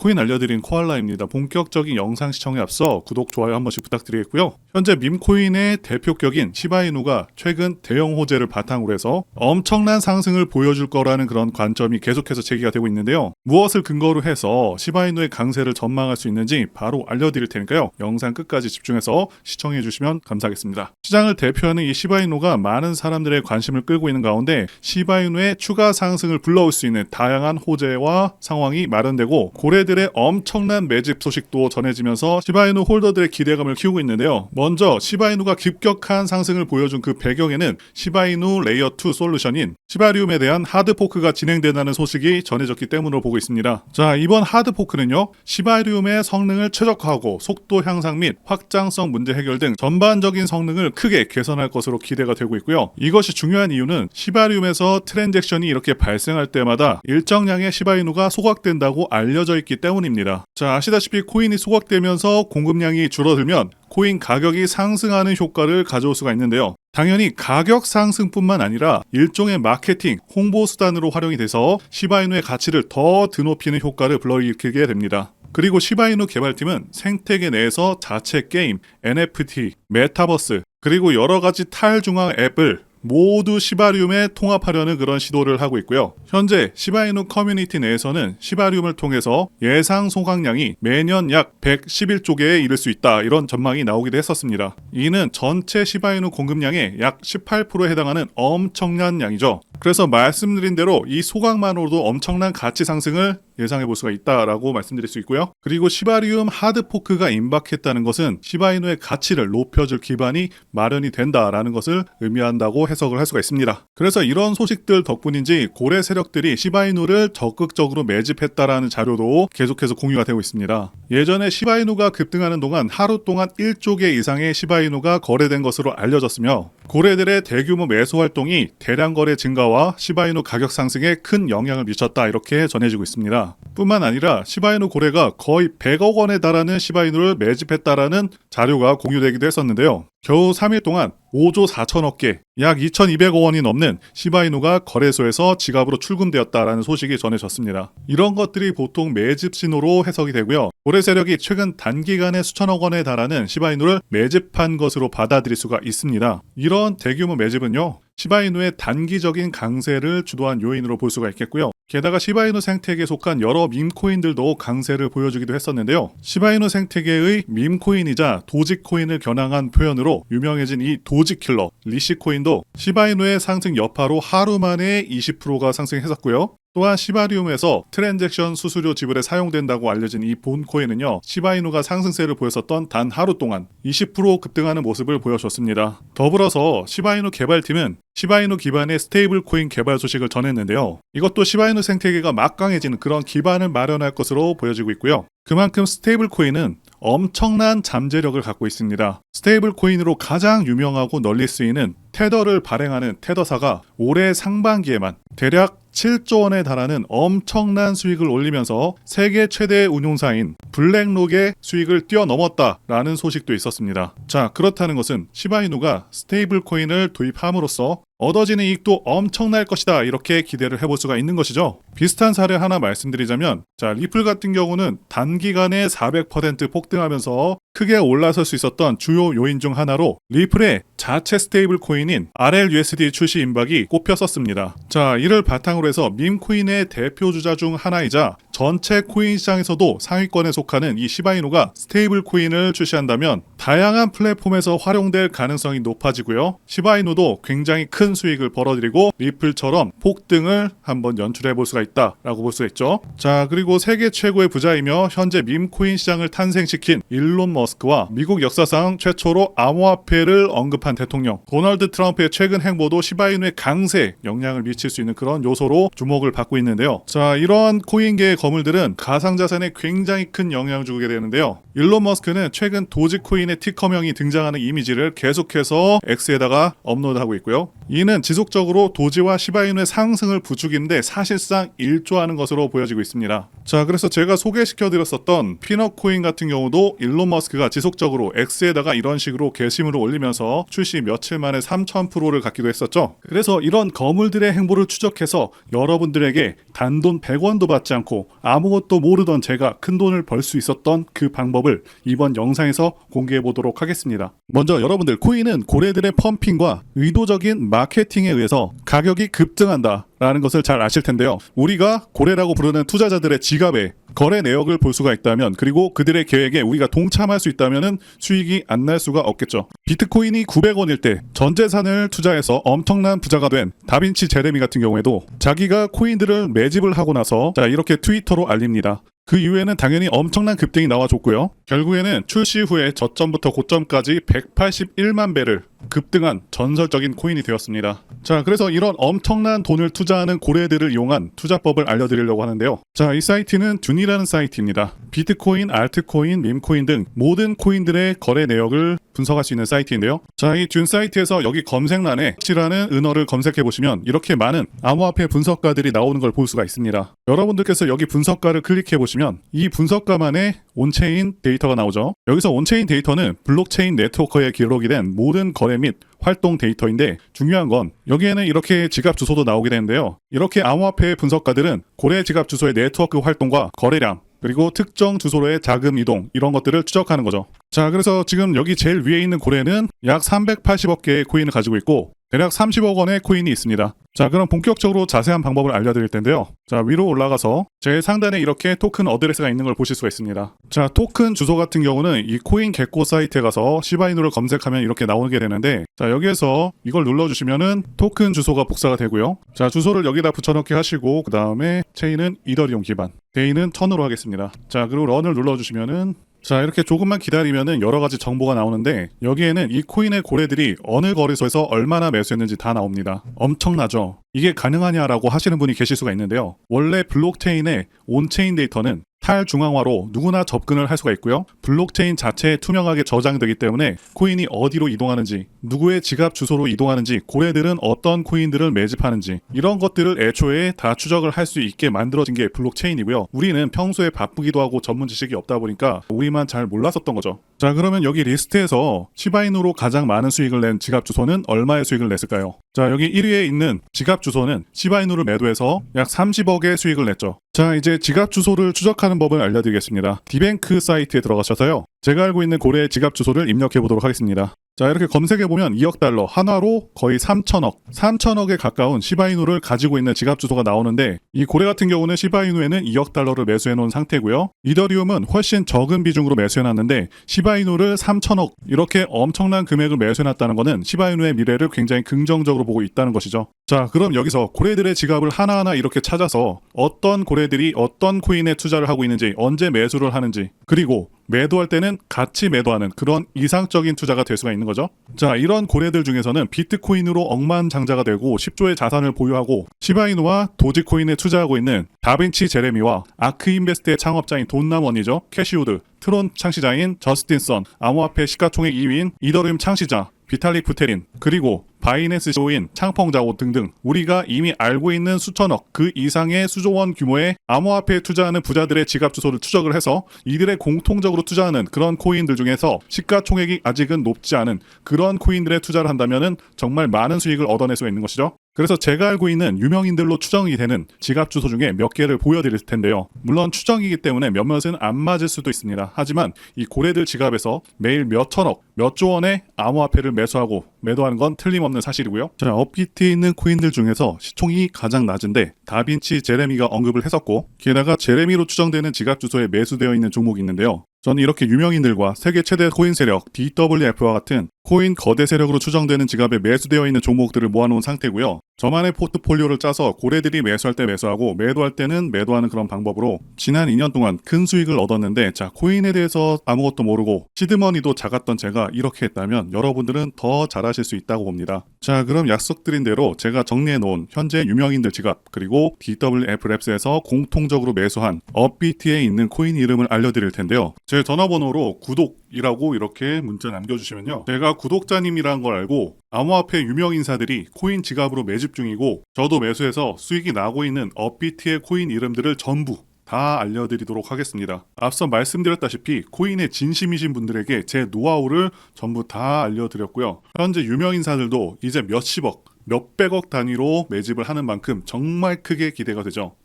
코인 알려드린 코알라입니다. 본격적인 영상 시청에 앞서 구독, 좋아요 한 번씩 부탁드리겠고요. 현재 밈코인의 대표격인 시바이누가 최근 대형 호재를 바탕으로 해서 엄청난 상승을 보여줄 거라는 그런 관점이 계속해서 제기가 되고 있는데요. 무엇을 근거로 해서 시바이누의 강세를 전망할 수 있는지 바로 알려드릴 테니까요. 영상 끝까지 집중해서 시청해 주시면 감사하겠습니다. 시장을 대표하는 이 시바이누가 많은 사람들의 관심을 끌고 있는 가운데 시바이누의 추가 상승을 불러올 수 있는 다양한 호재와 상황이 마련되고 고래들의 엄청난 매집 소식도 전해지면서 시바이누 홀더들의 기대감을 키우고 있는데요. 먼저 시바이누가 급격한 상승을 보여준 그 배경에는 시바이누 레이어 2 솔루션인 시바리움에 대한 하드포크가 진행된다는 소식이 전해졌기 때문으로 보고 있습니다. 자, 이번 하드포크는요, 시바리움의 성능을 최적화하고 속도 향상 및 확장성 문제 해결 등 전반적인 성능을 크게 개선할 것으로 기대가 되고 있고요. 이것이 중요한 이유는 시바리움에서 트랜잭션이 이렇게 발생할 때마다 일정량의 시바이누가 소각된다고 알려져 있기 때문입니다. 자, 아시다시피 코인이 소각되면서 공급량이 줄어들면 코인 가격이 상승하는 효과를 가져올 수가 있는데요. 당연히 가격 상승뿐만 아니라 일종의 마케팅, 홍보 수단으로 활용이 돼서 시바이누의 가치를 더 드높이는 효과를 불러일으키게 됩니다. 그리고 시바이누 개발팀은 생태계 내에서 자체 게임, NFT, 메타버스, 그리고 여러 가지 탈중앙 앱을 모두 시바리움에 통합하려는 그런 시도를 하고 있고요. 현재 시바이누 커뮤니티 내에서는 시바리움을 통해서 예상 소각량이 매년 약 111조 개에 이를 수 있다, 이런 전망이 나오기도 했었습니다. 이는 전체 시바이누 공급량의 약 18%에 해당하는 엄청난 양이죠. 그래서 말씀드린 대로 이 소각만으로도 엄청난 가치 상승을 예상해 볼 수가 있다라고 말씀드릴 수 있고요. 그리고 시바리움 하드포크가 임박했다는 것은 시바이누의 가치를 높여줄 기반이 마련이 된다라는 것을 의미한다고 해석을 할 수가 있습니다. 그래서 이런 소식들 덕분인지 고래 세력들이 시바이누를 적극적으로 매집했다라는 자료도 계속해서 공유가 되고 있습니다. 예전에 시바이누가 급등하는 동안 하루 동안 1조 개 이상의 시바이누가 거래된 것으로 알려졌으며 고래들의 대규모 매수 활동이 대량 거래 증가와 시바이누 가격 상승에 큰 영향을 미쳤다, 이렇게 전해지고 있습니다. 뿐만 아니라 시바이누 고래가 거의 100억 원에 달하는 시바이누를 매집했다라는 자료가 공유되기도 했었는데요. 겨우 3일 동안 5조 4천억 개, 약 2,200억 원이 넘는 시바이누가 거래소에서 지갑으로 출금되었다라는 소식이 전해졌습니다. 이런 것들이 보통 매집 신호로 해석이 되고요. 고래 세력이 최근 단기간에 수천억 원에 달하는 시바이누를 매집한 것으로 받아들일 수가 있습니다. 이런 대규모 매집은요, 시바이누의 단기적인 강세를 주도한 요인으로 볼 수가 있겠고요. 게다가 시바이누 생태계에 속한 여러 밈코인들도 강세를 보여주기도 했었는데요. 시바이누 생태계의 밈코인이자 도지코인을 겨냥한 표현으로 유명해진 이 도지킬러 리시코인도 시바이누의 상승 여파로 하루 만에 20%가 상승했었고요. 또한 시바리움에서 트랜잭션 수수료 지불에 사용된다고 알려진 이 본코인은요, 시바이누가 상승세를 보였었던 단 하루 동안 20% 급등하는 모습을 보여줬습니다. 더불어서 시바이누 개발팀은 시바이누 기반의 스테이블 코인 개발 소식을 전했는데요. 이것도 시바이누 생태계가 막강해지는 그런 기반을 마련할 것으로 보여지고 있고요. 그만큼 스테이블 코인은 엄청난 잠재력을 갖고 있습니다. 스테이블 코인으로 가장 유명하고 널리 쓰이는 테더를 발행하는 테더사가 올해 상반기에만 대략 7조 원에 달하는 엄청난 수익을 올리면서 세계 최대 운용사인 블랙록의 수익을 뛰어넘었다라는 소식도 있었습니다. 자, 그렇다는 것은 시바이누가 스테이블 코인을 도입함으로써 얻어지는 이익도 엄청날 것이다, 이렇게 기대를 해볼 수가 있는 것이죠. 비슷한 사례 하나 말씀드리자면, 자, 리플 같은 경우는 단기간에 400% 폭등하면서 크게 올라설 수 있었던 주요 요인 중 하나로 리플의 자체 스테이블 코인인 RLUSD 출시 임박이 꼽혔었습니다. 자, 이를 바탕으로 해서 밈코인의 대표 주자 중 하나이자 전체 코인 시장에서도 상위권에 속하는 이 시바이누가 스테이블 코인을 출시한다면 다양한 플랫폼에서 활용될 가능성이 높아지고요. 시바이누도 굉장히 큰 수익을 벌어들이고 리플처럼 폭등을 한번 연출해 볼 수가 있다라고 볼 수 있죠. 자, 그리고 세계 최고의 부자이며 현재 밈코인 시장을 탄생시킨 일론 머스크와 미국 역사상 최초로 암호화폐를 언급한 대통령 도널드 트럼프의 최근 행보도 시바이누의 강세에 영향을 미칠 수 있는 그런 요소로 주목을 받고 있는데요. 자, 이러한 코인계의 거물들은 가상자산에 굉장히 큰 영향을 주게 되는데요. 일론 머스크는 최근 도지코인의 티커명이 등장하는 이미지를 계속해서 X에다가 업로드하고 있고요. 이는 지속적으로 도지와 시바이누의 상승을 부추기는데 사실상 일조하는 것으로 보여지고 있습니다. 자, 그래서 제가 소개시켜드렸었던 피넛코인 같은 경우도 일론 머스크가 지속적으로 X에다가 이런 식으로 게시물을 올리면서 출시 며칠 만에 3000%를 갖기도 했었죠. 그래서 이런 거물들의 행보를 추적해서 여러분들에게 단돈 100원도 받지 않고 아무것도 모르던 제가 큰돈을 벌 수 있었던 그 방법을 이번 영상에서 공개해 보도록 하겠습니다. 먼저 여러분들, 코인은 고래들의 펌핑과 의도적인 마케팅에 의해서 가격이 급등한다 라는 것을 잘 아실 텐데요. 우리가 고래라고 부르는 투자자들의 지갑에 거래 내역을 볼 수가 있다면, 그리고 그들의 계획에 우리가 동참할 수 있다면 수익이 안 날 수가 없겠죠. 비트코인이 900원일 때 전 재산을 투자해서 엄청난 부자가 된 다빈치 제레미 같은 경우에도 자기가 코인들을 매집을 하고 나서 이렇게 트위터로 알립니다. 그 이후에는 당연히 엄청난 급등이 나와줬고요. 결국에는 출시 후에 저점부터 고점까지 181만 배를 급등한 전설적인 코인이 되었습니다. 자, 그래서 이런 엄청난 돈을 투자하는 고래들을 이용한 투자법을 알려드리려고 하는데요. 자, 이 사이트는 듄이라는 사이트입니다. 비트코인, 알트코인, 밈코인 등 모든 코인들의 거래 내역을 분석할 수 있는 사이트인데요. 자, 이 듄 사이트에서 여기 검색란에 X라는 은어를 검색해 보시면 이렇게 많은 암호화폐 분석가들이 나오는 걸 볼 수가 있습니다. 여러분들께서 여기 분석가를 클릭해 보시면 이 분석가만의 온체인 데이터가 나오죠. 여기서 온체인 데이터는 블록체인 네트워크에 기록이 된 모든 거래 및 활동 데이터인데, 중요한 건 여기에는 이렇게 지갑 주소도 나오게 되는데요. 이렇게 암호화폐 분석가들은 고래 지갑 주소의 네트워크 활동과 거래량, 그리고 특정 주소로의 자금 이동, 이런 것들을 추적하는 거죠. 자, 그래서 지금 여기 제일 위에 있는 고래는 약 380억 개의 코인을 가지고 있고 대략 30억 원의 코인이 있습니다. 자, 그럼 본격적으로 자세한 방법을 알려드릴 텐데요. 자, 위로 올라가서 제일 상단에 이렇게 토큰 어드레스가 있는 걸 보실 수가 있습니다. 자, 토큰 주소 같은 경우는 이 코인 개코 사이트에 가서 시바이누를 검색하면 이렇게 나오게 되는데, 자, 여기에서 이걸 눌러주시면은 토큰 주소가 복사가 되고요. 자, 주소를 여기다 붙여넣기 하시고, 그 다음에 체인은 이더리움 기반, 데이는 1000으로 하겠습니다. 자, 그리고 런을 눌러주시면은, 자, 이렇게 조금만 기다리면은 여러 가지 정보가 나오는데, 여기에는 이 코인의 고래들이 어느 거래소에서 얼마나 매수했는지 다 나옵니다. 엄청나죠? 이게 가능하냐라고 하시는 분이 계실 수가 있는데요. 원래 블록체인의 온체인 데이터는 탈중앙화로 누구나 접근을 할 수가 있고요. 블록체인 자체에 투명하게 저장되기 때문에 코인이 어디로 이동하는지, 누구의 지갑 주소로 이동하는지, 고래들은 어떤 코인들을 매집하는지, 이런 것들을 애초에 다 추적을 할 수 있게 만들어진 게 블록체인이고요. 우리는 평소에 바쁘기도 하고 전문 지식이 없다 보니까 우리만 잘 몰랐었던 거죠. 자, 그러면 여기 리스트에서 시바이누로 가장 많은 수익을 낸 지갑 주소는 얼마의 수익을 냈을까요? 자, 여기 1위에 있는 지갑 주소는 시바이누를 매도해서 약 30억의 수익을 냈죠. 자, 이제 지갑 주소를 추적하는 법을 알려드리겠습니다. 디뱅크 사이트에 들어가셔서요, 제가 알고 있는 고래의 지갑 주소를 입력해 보도록 하겠습니다. 자, 이렇게 검색해보면 2억 달러, 한화로 거의 3천억에 가까운 시바이누를 가지고 있는 지갑 주소가 나오는데, 이 고래 같은 경우는 시바이누에는 2억 달러를 매수해놓은 상태고요. 이더리움은 훨씬 적은 비중으로 매수해놨는데 시바이누를 3천억, 이렇게 엄청난 금액을 매수해놨다는 것은 시바이누의 미래를 굉장히 긍정적으로 보고 있다는 것이죠. 자, 그럼 여기서 고래들의 지갑을 하나하나 이렇게 찾아서 어떤 고래들이 어떤 코인에 투자를 하고 있는지, 언제 매수를 하는지, 그리고 매도할 때는 같이 매도하는 그런 이상적인 투자가 될 수가 있는 거죠. 자, 이런 고래들 중에서는 비트코인으로 억만장자가 되고 10조의 자산을 보유하고 시바이누와 도지코인에 투자하고 있는 다빈치 제레미와 아크인베스트의 창업자인 돈나먼이죠. 캐시우드, 트론 창시자인 저스틴 선, 암호화폐 시가총액 2위인 이더리움 창시자 비탈릭 부테린, 그리고 바이낸스 CEO인 창펑자오 등등 우리가 이미 알고 있는 수천억, 그 이상의 수조원 규모의 암호화폐에 투자하는 부자들의 지갑 주소를 추적을 해서 이들의 공통적으로 투자하는 그런 코인들 중에서 시가총액이 아직은 높지 않은 그런 코인들에 투자를 한다면은 정말 많은 수익을 얻어낼 수 있는 것이죠. 그래서 제가 알고 있는 유명인들로 추정이 되는 지갑 주소 중에 몇 개를 보여드릴 텐데요. 물론 추정이기 때문에 몇몇은 안 맞을 수도 있습니다. 하지만 이 고래들 지갑에서 매일 몇 천억, 몇 조 원의 암호화폐를 매수하고 매도하는 건 틀림없는 사실이고요. 자, 업비트에 있는 코인들 중에서 시총이 가장 낮은데 다빈치 제레미가 언급을 했었고, 게다가 제레미로 추정되는 지갑 주소에 매수되어 있는 종목이 있는데요. 저는 이렇게 유명인들과 세계 최대 코인 세력 DWF와 같은 코인 거대 세력으로 추정되는 지갑에 매수되어 있는 종목들을 모아놓은 상태고요. 저만의 포트폴리오를 짜서 고래들이 매수할 때 매수하고 매도할 때는 매도하는 그런 방법으로 지난 2년 동안 큰 수익을 얻었는데, 자, 코인에 대해서 아무것도 모르고 시드머니도 작았던 제가 이렇게 했다면 여러분들은 더 잘하실 수 있다고 봅니다. 자, 그럼 약속드린 대로 제가 정리해놓은 현재 유명인들 지갑, 그리고 DWF랩스에서 공통적으로 매수한 업비트에 있는 코인 이름을 알려드릴 텐데요. 제 전화번호로 구독이라고 이렇게 문자 남겨주시면요, 제가 구독자님이라는 걸 알고 암호화폐 유명인사들이 코인 지갑으로 매집 중이고 저도 매수해서 수익이 나고 있는 업비트의 코인 이름들을 전부 다 알려드리도록 하겠습니다. 앞서 말씀드렸다시피 코인에 진심이신 분들에게 제 노하우를 전부 다 알려드렸고요. 현재 유명인사들도 이제 몇십억, 몇백억 단위로 매집을 하는 만큼 정말 크게 기대가 되죠.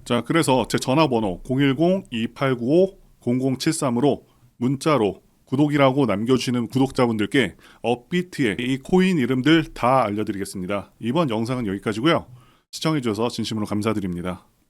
자, 그래서 제 전화번호 010-2895-0073으로 문자로 구독이라고 남겨주시는 구독자분들께 업비트의 이 코인 이름들 다 알려드리겠습니다. 이번 영상은 여기까지고요. 시청해주셔서 진심으로 감사드립니다.